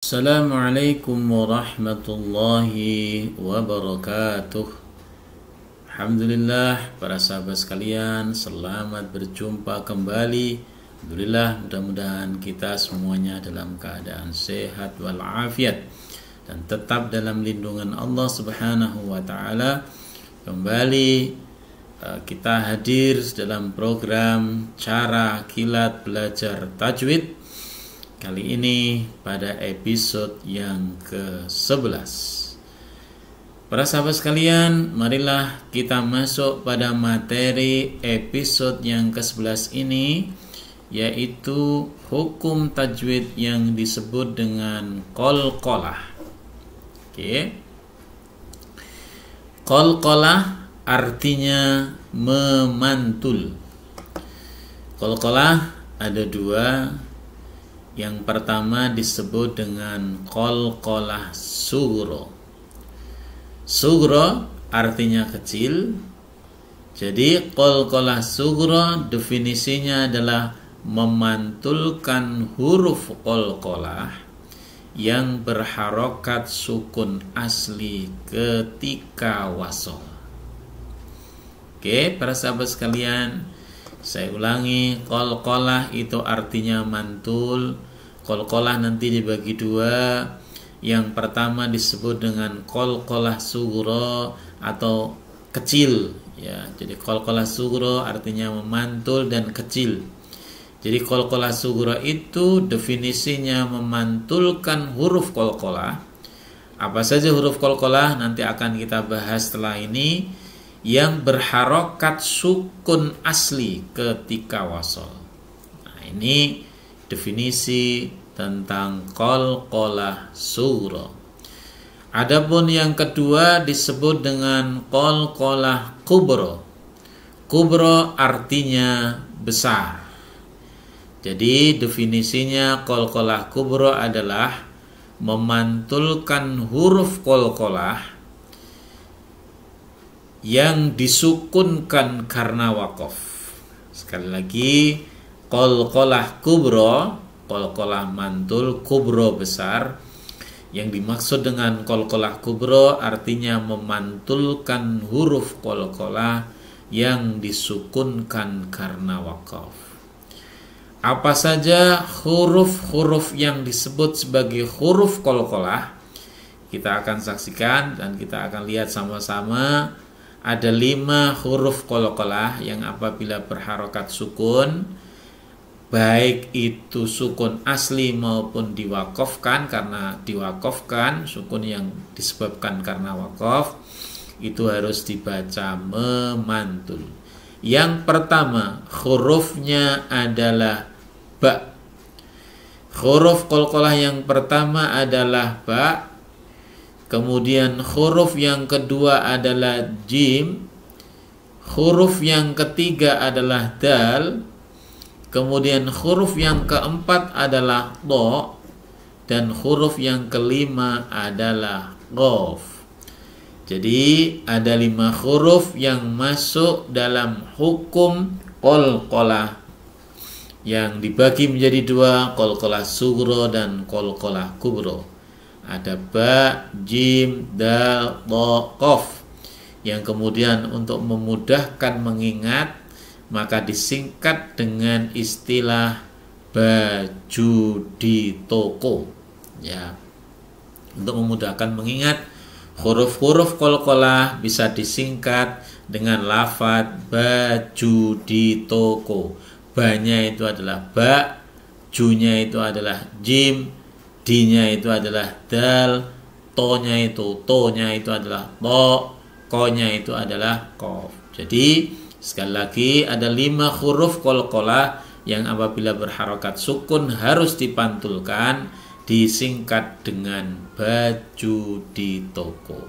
Assalamualaikum warahmatullahi wabarakatuh. Alhamdulillah, para sahabat sekalian, selamat berjumpa kembali. Alhamdulillah, mudah-mudahan kita semuanya dalam keadaan sehat walafiat dan tetap dalam lindungan Allah Subhanahu wa taala. Kembali kita hadir dalam program Cara Kilat Belajar Tajwid. Kali ini pada episode yang ke-11. Para sahabat sekalian, marilah kita masuk pada materi episode yang ke-11 ini, yaitu hukum tajwid yang disebut dengan qalqalah. Oke. Qalqalah artinya memantul. Qalqalah ada dua. Yang pertama disebut dengan qalqalah sughra. Sughra artinya kecil. Jadi qalqalah sughra definisinya adalah memantulkan huruf qalqalah yang berharokat sukun asli ketika wasol. Oke, para sahabat sekalian, saya ulangi, qalqalah itu artinya mantul. Qalqalah nanti dibagi dua. Yang pertama disebut dengan qalqalah sughra atau kecil, ya. Jadi qalqalah sughra artinya memantul dan kecil. Jadi qalqalah sughra itu definisinya memantulkan huruf qalqalah. Apa saja huruf qalqalah nanti akan kita bahas setelah ini. Yang berharokat sukun asli ketika wasol. Nah, ini definisi tentang qalqalah sughra. Adapun yang kedua disebut dengan qalqalah kubra. Kubra artinya besar. Jadi definisinya qalqalah kubra adalah memantulkan huruf qalqalah yang disukunkan karena wakof. Sekali lagi, qalqalah kubra, qalqalah mantul, kubra besar. Yang dimaksud dengan qalqalah kubra artinya memantulkan huruf qalqalah yang disukunkan karena wakof. Apa saja huruf-huruf yang disebut sebagai huruf qalqalah? Kita akan saksikan dan kita akan lihat sama-sama. Ada 5 huruf qalqalah yang apabila berharokat sukun, baik itu sukun asli maupun diwakofkan, karena diwakofkan, sukun yang disebabkan karena wakof, itu harus dibaca memantul. Yang pertama, hurufnya adalah ba. Huruf qalqalah yang pertama adalah ba. Kemudian huruf yang kedua adalah jim. Huruf yang ketiga adalah dal. Kemudian huruf yang keempat adalah do. Dan huruf yang kelima adalah qaf. Jadi ada 5 huruf yang masuk dalam hukum qalqalah, yang dibagi menjadi 2, qalqalah sughra dan qalqalah kubra. Ada ba, jim, dal, do, qaf. Yang kemudian untuk memudahkan mengingat, maka disingkat dengan istilah baju di toko. Ya. Untuk memudahkan mengingat, huruf-huruf qalqalah bisa disingkat dengan lafadz baju di toko. Ba-nya itu adalah ba, ju-nya itu adalah jim, D-nya itu adalah dal, to-nya itu adalah to, ko-nya itu adalah qaf. Jadi sekali lagi ada 5 huruf qalqalah yang apabila berharokat sukun harus dipantulkan, disingkat dengan baju di toko.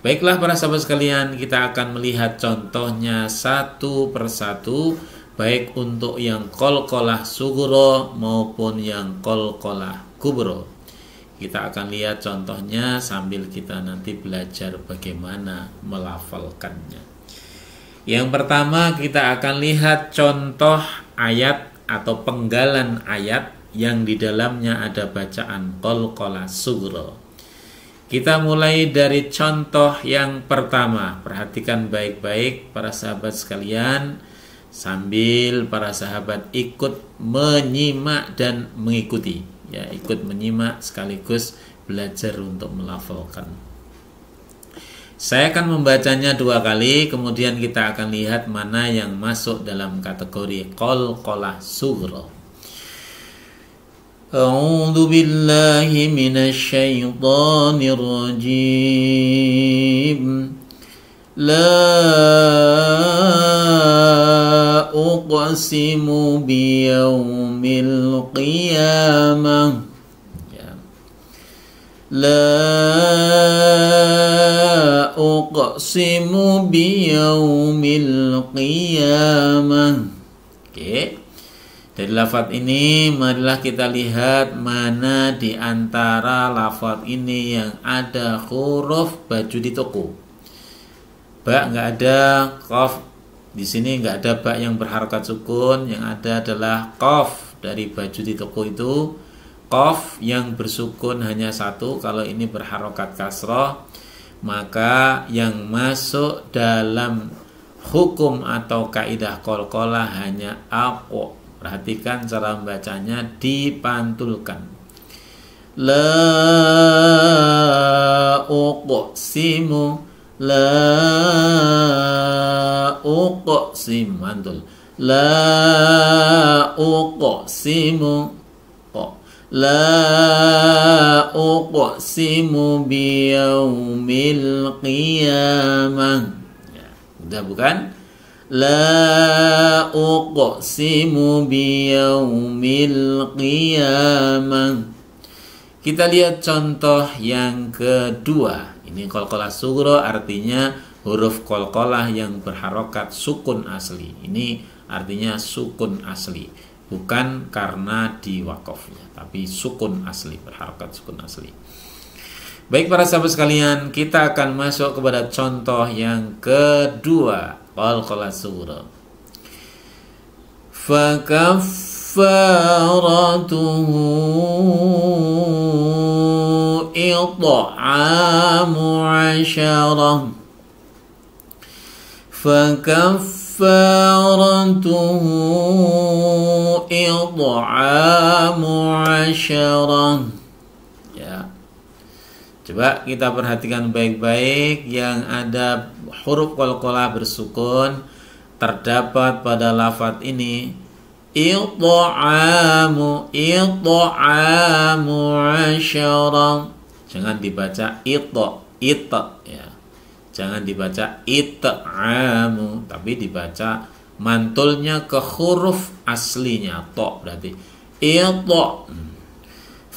Baiklah para sahabat sekalian, kita akan melihat contohnya satu persatu, baik untuk yang qalqalah sughra maupun yang qalqalah kubra. Kita akan lihat contohnya sambil kita nanti belajar bagaimana melafalkannya. Yang pertama kita akan lihat contoh ayat atau penggalan ayat yang di dalamnya ada bacaan qalqalah sughra. Kita mulai dari contoh yang pertama. Perhatikan baik-baik para sahabat sekalian, sambil para sahabat ikut menyimak dan mengikuti. Ya, ikut menyimak sekaligus belajar untuk melafalkan. Saya akan membacanya 2 kali, kemudian kita akan lihat mana yang masuk dalam kategori qalqalah sughra. A'udzu billahi minasyaitonir rajim. La uqsimu biyaumil qiyamah. Ya. La uqsimu biyaumil qiyamah. Oke. Dari lafaz ini marilah kita lihat mana di antara lafaz ini yang ada huruf baju di toko. Ba nggak ada, qaf di sini nggak ada ba yang berharokat sukun, yang ada adalah qaf dari baju di toko itu. Qaf yang bersukun hanya 1, kalau ini berharokat kasrah, maka yang masuk dalam hukum atau kaidah qalqalah hanya aqo. Perhatikan cara membacanya, dipantulkan. La uqsimu, la uqsim, mantul. La uqsimu, la uqsimu biyaumil qiyamah. Ya, udah bukan? La uqsimu biyaumil qiyamah. Kita lihat contoh yang kedua. Ini qalqalah sughra, artinya huruf qalqalah yang berharokat sukun asli. Ini artinya sukun asli, bukan karena di wakofnya, tapi sukun asli, berharokat sukun asli. Baik para sahabat sekalian, kita akan masuk kepada contoh yang kedua, qalqalah sughra. Fa kaffaratuhu it'amu 'asharah. Fa kaffaratuhu it'amu 'asharah. Ya. Coba kita perhatikan baik-baik, yang ada huruf qalqalah bersukun terdapat pada lafaz ini. It'amu 'asharah. Jangan dibaca ita ya. Jangan dibaca it'amu, tapi dibaca mantulnya ke huruf aslinya to, berarti ita.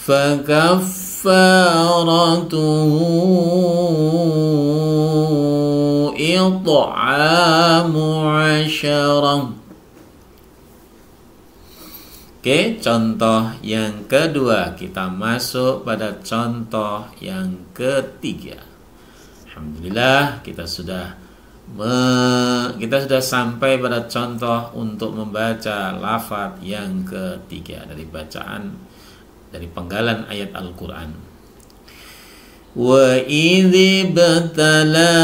Fakaffaratuhu it'amu 'asharah. Oke, contoh yang kedua. Kita masuk pada contoh yang ketiga. Alhamdulillah, kita sudah sampai pada contoh untuk membaca lafaz yang ketiga dari penggalan ayat Al-Quran. Wa idh ibtala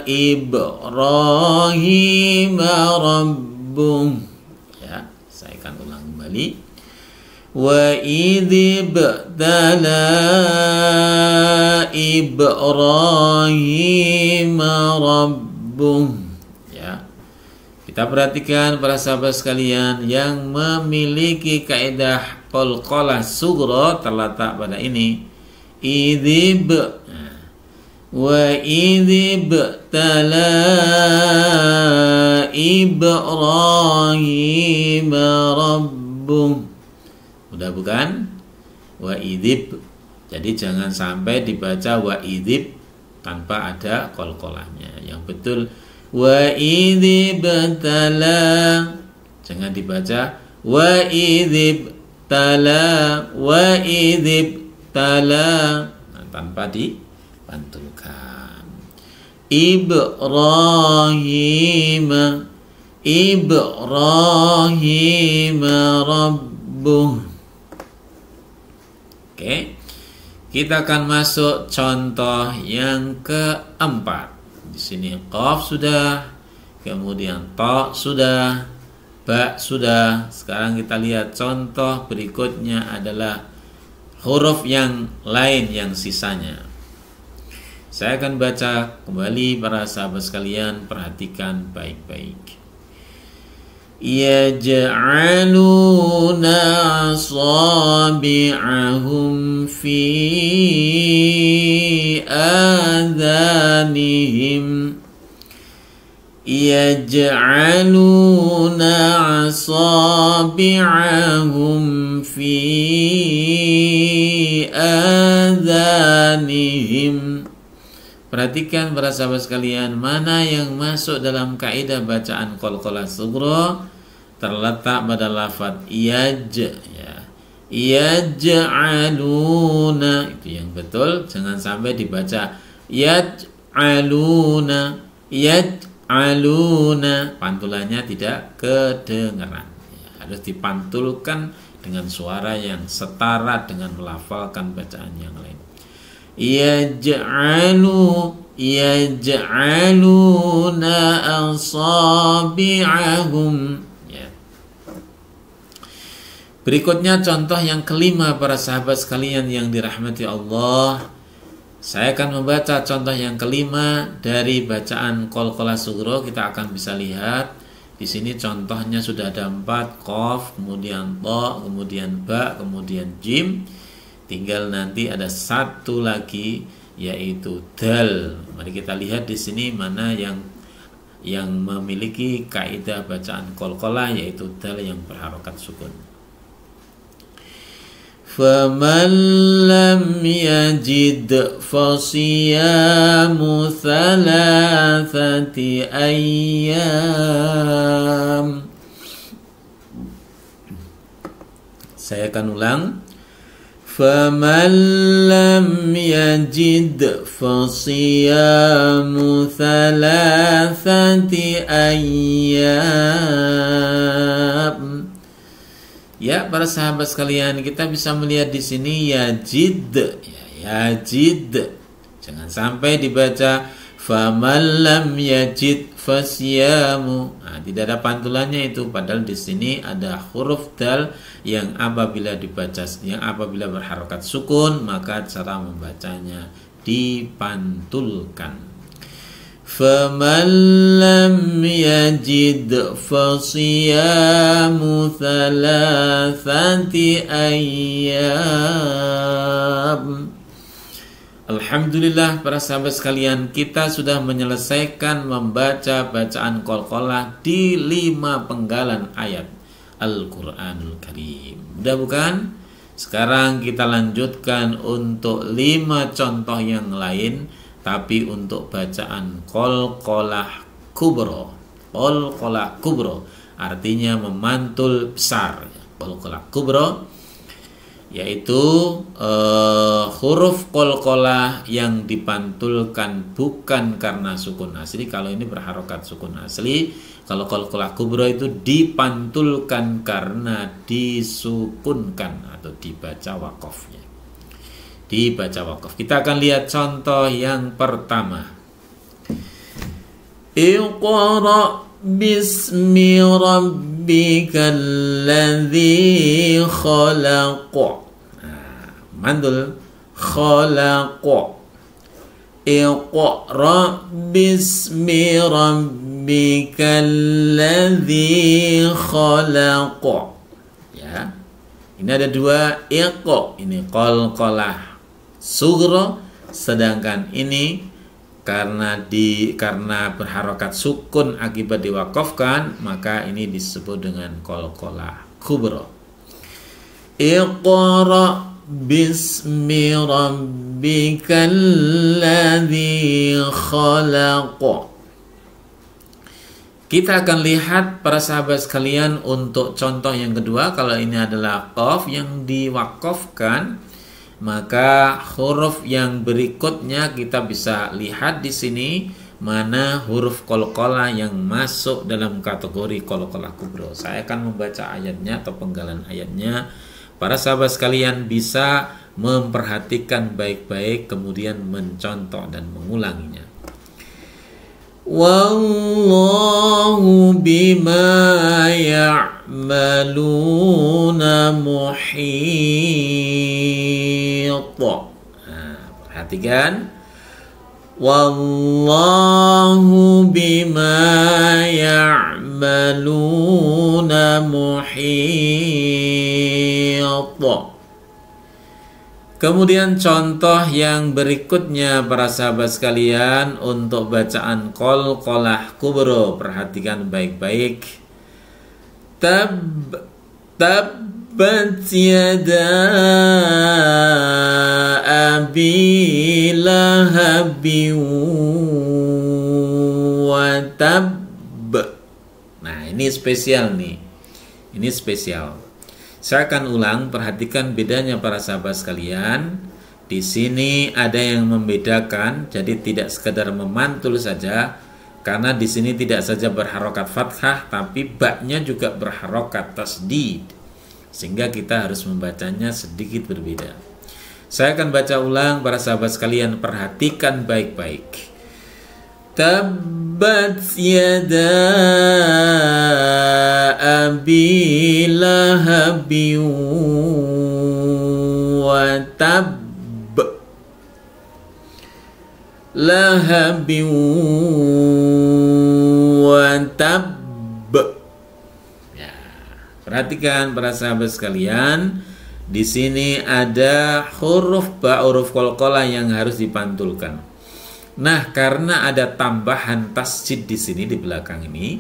Ibrahim rabbuh. Ya, saya akan ulang kembali. Wa idh ibtala Ibrahim rabbuh. Kita perhatikan para sahabat sekalian, yang memiliki kaidah qalqalah sughra terletak pada ini. Idhib wa idhib tala Ibrahim rabbuh. Udah bukan? Wa idhib. Jadi jangan sampai dibaca wa idhib tanpa ada qalqalahnya. Yang betul wa idzibtala, jangan dibaca wa idzibtala, wa idzibtala, tanpa dipantulkan. Ibrahim, Ibrahim rabbuh. Oke. Kita akan masuk contoh yang keempat. Di sini qaf sudah, kemudian ta sudah, ba sudah. Sekarang kita lihat contoh berikutnya adalah huruf yang lain yang sisanya. Saya akan baca kembali, para sahabat sekalian, perhatikan baik-baik. Yaj'aluna asabi'ahum fi adhanihim. Yaj'aluna asabi'ahum fi adhanihim. Perhatikan para sahabat sekalian, mana yang masuk dalam kaidah bacaan qalqalah sughra terletak pada lafaz yaj, ya. Yaj'aluna itu yang betul, jangan sampai dibaca yaj'aluna, yaj'aluna, pantulannya tidak kedengaran, ya, harus dipantulkan dengan suara yang setara dengan melafalkan bacaan yang lain. Yaj'aluna asabi'ahum, ya. Berikutnya contoh yang kelima, para sahabat sekalian yang dirahmati Allah. Saya akan membaca contoh yang kelima dari bacaan qalqalah sughra. Kita akan bisa lihat di sini contohnya sudah ada 4, qaf, kemudian ta, kemudian ba, kemudian jim. Tinggal nanti ada satu lagi yaitu dal. Mari kita lihat di sini mana yang memiliki kaidah bacaan qalqalah, yaitu dal yang berharokat sukun. Faman lam yajid fasiyamu thalathati ayyam. Saya akan ulang. فَمَنْ لَمْ يَجِدْ فَصِيَامُ ثَلَاثَةِ أَيَّامٍ. Ya, para sahabat sekalian, kita bisa melihat di sini yajid, ya, yajid. Jangan sampai dibaca faman lam yajid fasyamu. Nah, tidak ada pantulannya itu, padahal di sini ada huruf dal yang apabila dibaca, yang apabila berharokat sukun, maka cara membacanya dipantulkan. Faman lam yajid fasiyamu thalathati ayyam. Alhamdulillah, para sahabat sekalian, kita sudah menyelesaikan membaca bacaan qalqalah di 5 penggalan ayat Al-Quranul Karim. Mudah bukan? Sekarang kita lanjutkan untuk 5 contoh yang lain, tapi untuk bacaan qalqalah kubro. Qalqalah kubro artinya memantul besar. Qalqalah kubro yaitu huruf qalqalah yang dipantulkan bukan karena sukun asli. Kalau ini berharokat sukun asli. Kalau qalqalah kubra itu dipantulkan karena disukunkan atau dibaca wakofnya. Dibaca wakof. Kita akan lihat contoh yang pertama. Iqra bismi rabbikal ladzi khalaq. Nah, mandul khalaq. Iqra bismi rabbikal ladzi khalaq. Ya. Ini ada 2 iqra. Ini qalqalah sughra, sedangkan ini karena berharokat sukun akibat diwakafkan, maka ini disebut dengan qalqalah kubra. Iqra bismi rabbikal ladzi khalaq. Kita akan lihat, para sahabat sekalian, untuk contoh yang kedua. Kalau ini adalah qaf yang diwakafkan, maka huruf yang berikutnya kita bisa lihat di sini mana huruf qalqalah yang masuk dalam kategori qalqalah kubro. Saya akan membaca ayatnya atau penggalan ayatnya. Para sahabat sekalian bisa memperhatikan baik-baik kemudian mencontoh dan mengulanginya. Wallahu bima ya'maluna muhit. Nah, perhatikan. Wallahu bima ya'maluna muhit. Kemudian contoh yang berikutnya para sahabat sekalian untuk bacaan qalqalah kubro, perhatikan baik-baik. Tabbat yada abi lahabin wa tab. Nah, ini spesial nih. Ini spesial. Saya akan ulang, perhatikan bedanya para sahabat sekalian. Di sini ada yang membedakan, jadi tidak sekedar memantul saja, karena di sini tidak saja berharokat fathah, tapi baknya juga berharokat tasdid, sehingga kita harus membacanya sedikit berbeda. Saya akan baca ulang, para sahabat sekalian, perhatikan baik-baik. Tabbat yada abi lahabin wa tab. Lahabin wa tab. Ya, perhatikan para sahabat sekalian, di sini ada huruf qalqalah yang harus dipantulkan. Nah, karena ada tambahan tasjid di sini di belakang ini,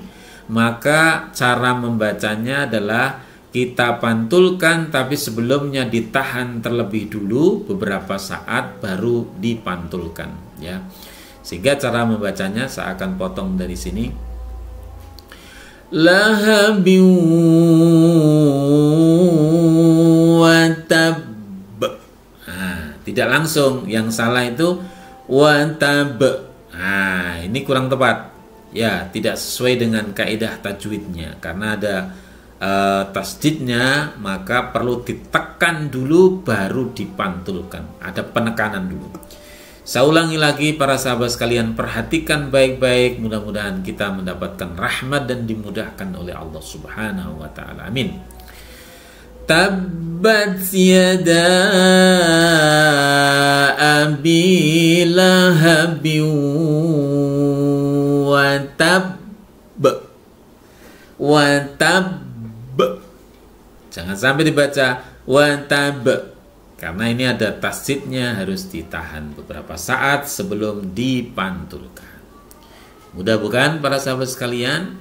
maka cara membacanya adalah kita pantulkan, tapi sebelumnya ditahan terlebih dulu beberapa saat baru dipantulkan, ya. Sehingga cara membacanya saya akan potong dari sini. Lahabin wa tab. Nah, tidak langsung, yang salah itu watab. Nah, ini kurang tepat. Ya, tidak sesuai dengan kaidah tajwidnya. Karena ada tasdidnya, maka perlu ditekan dulu baru dipantulkan. Ada penekanan dulu. Saya ulangi lagi para sahabat sekalian, perhatikan baik-baik. Mudah-mudahan kita mendapatkan rahmat dan dimudahkan oleh Allah Subhanahu wa taala. Amin. Tabbat yada abi lahabin wa tab. Wa tab. Jangan sampai dibaca wa tab, karena ini ada tasdidnya, harus ditahan beberapa saat sebelum dipantulkan. Mudah bukan para sahabat sekalian?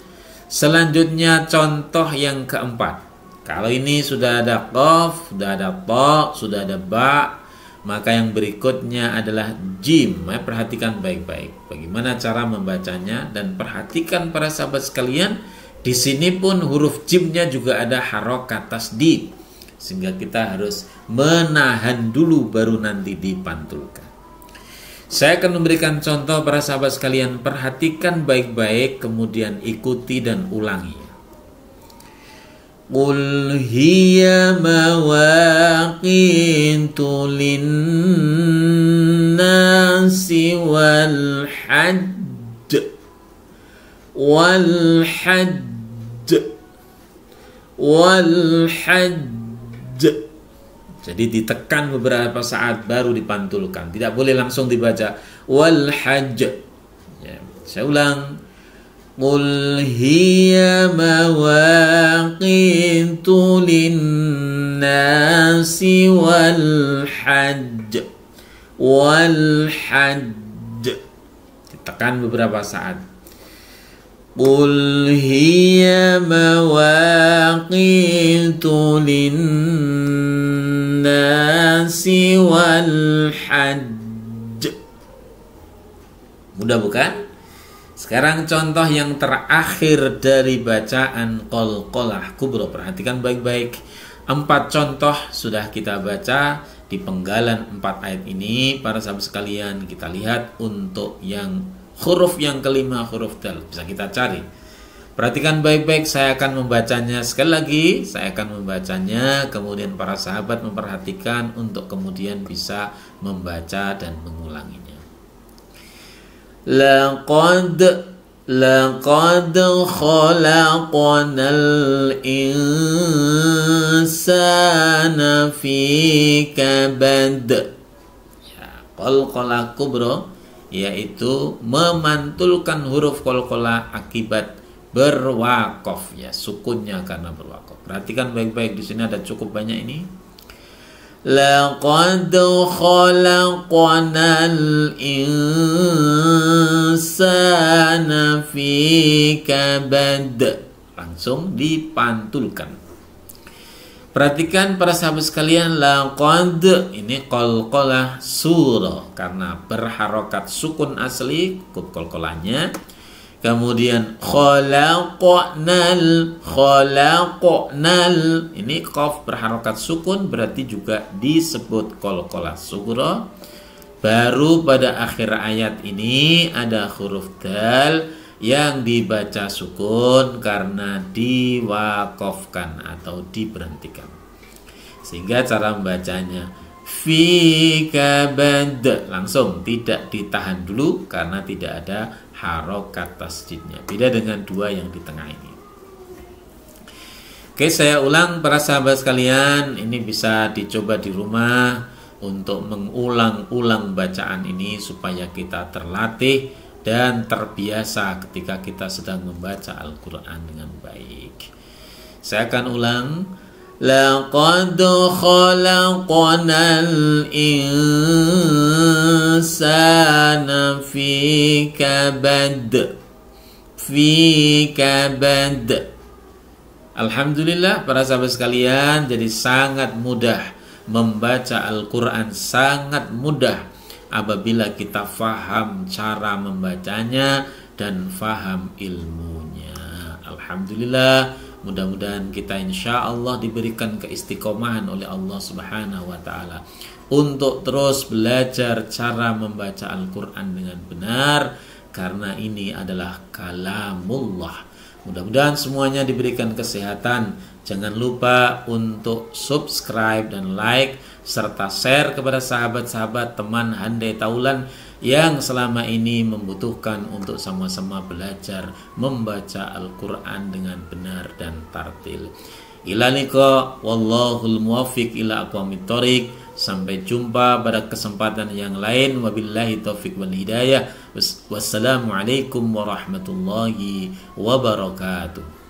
Selanjutnya contoh yang keempat. Kalau ini sudah ada qaf, sudah ada ta, sudah ada ba, maka yang berikutnya adalah jim. Perhatikan baik-baik bagaimana cara membacanya, dan perhatikan para sahabat sekalian, di sini pun huruf jimnya juga ada harokat tasdid, sehingga kita harus menahan dulu baru nanti dipantulkan. Saya akan memberikan contoh para sahabat sekalian, perhatikan baik-baik kemudian ikuti dan ulangi. Qul hiya mawaqitu linnasi wal hajj wal hajj. Jadi ditekan beberapa saat baru dipantulkan. Tidak boleh langsung dibaca wal hajj. Ya, saya ulang. Qul hiya mawaqitu linnasi wal hajj ditekan beberapa saat. Qul hiya mawaqitu linnasi wal hajj. Mudah bukan? Sekarang contoh yang terakhir dari bacaan qalqalah kubro. Perhatikan baik-baik. 4 contoh sudah kita baca di penggalan 4 ayat ini. Para sahabat sekalian, kita lihat untuk yang huruf yang kelima, huruf dal. Bisa kita cari. Perhatikan baik-baik, saya akan membacanya sekali lagi. Saya akan membacanya, kemudian para sahabat memperhatikan untuk kemudian bisa membaca dan mengulanginya. Laqad khalaqnal insana fi kabad. Ya, qalqalah kubra yaitu memantulkan huruf qalqalah akibat berwakof, ya, sukunnya karena berwakof. Perhatikan baik-baik, di sini ada cukup banyak ini. Laqad khalaqnal insana fi kabad. Langsung dipantulkan. Perhatikan para sahabat sekalian, laqad ini qalqalah surah karena berharokat sukun asli kub qalqalahnya. Kemudian khalaqnal ini qaf berharokat sukun berarti juga disebut qalqalah sughra. Baru pada akhir ayat ini ada huruf dal yang dibaca sukun karena diwakofkan atau diberhentikan. Sehingga cara membacanya fi kabad, langsung tidak ditahan dulu karena tidak ada harokat tasdidnya. Beda dengan dua yang di tengah ini. Oke, saya ulang para sahabat sekalian, ini bisa dicoba di rumah untuk mengulang-ulang bacaan ini supaya kita terlatih dan terbiasa ketika kita sedang membaca Al-Quran dengan baik. Saya akan ulang. Laqad khalaqnal insana fi kabad. Alhamdulillah para sahabat sekalian, jadi sangat mudah membaca Al-Quran, sangat mudah apabila kita faham cara membacanya dan faham ilmunya. Alhamdulillah. Mudah-mudahan kita insya Allah diberikan keistiqomahan oleh Allah Subhanahu wa Ta'ala untuk terus belajar cara membaca Al-Quran dengan benar, karena ini adalah kalamullah. Mudah-mudahan semuanya diberikan kesehatan. Jangan lupa untuk subscribe dan like serta share kepada sahabat-sahabat teman handai taulan yang selama ini membutuhkan untuk sama-sama belajar membaca Al-Quran dengan benar dan tartil. Ila liqa, wallahul muwaffiq ila aqwamit thoriq. Sampai jumpa pada kesempatan yang lain. Wabillahi taufiq wal hidayah. Wassalamualaikum warahmatullahi wabarakatuh.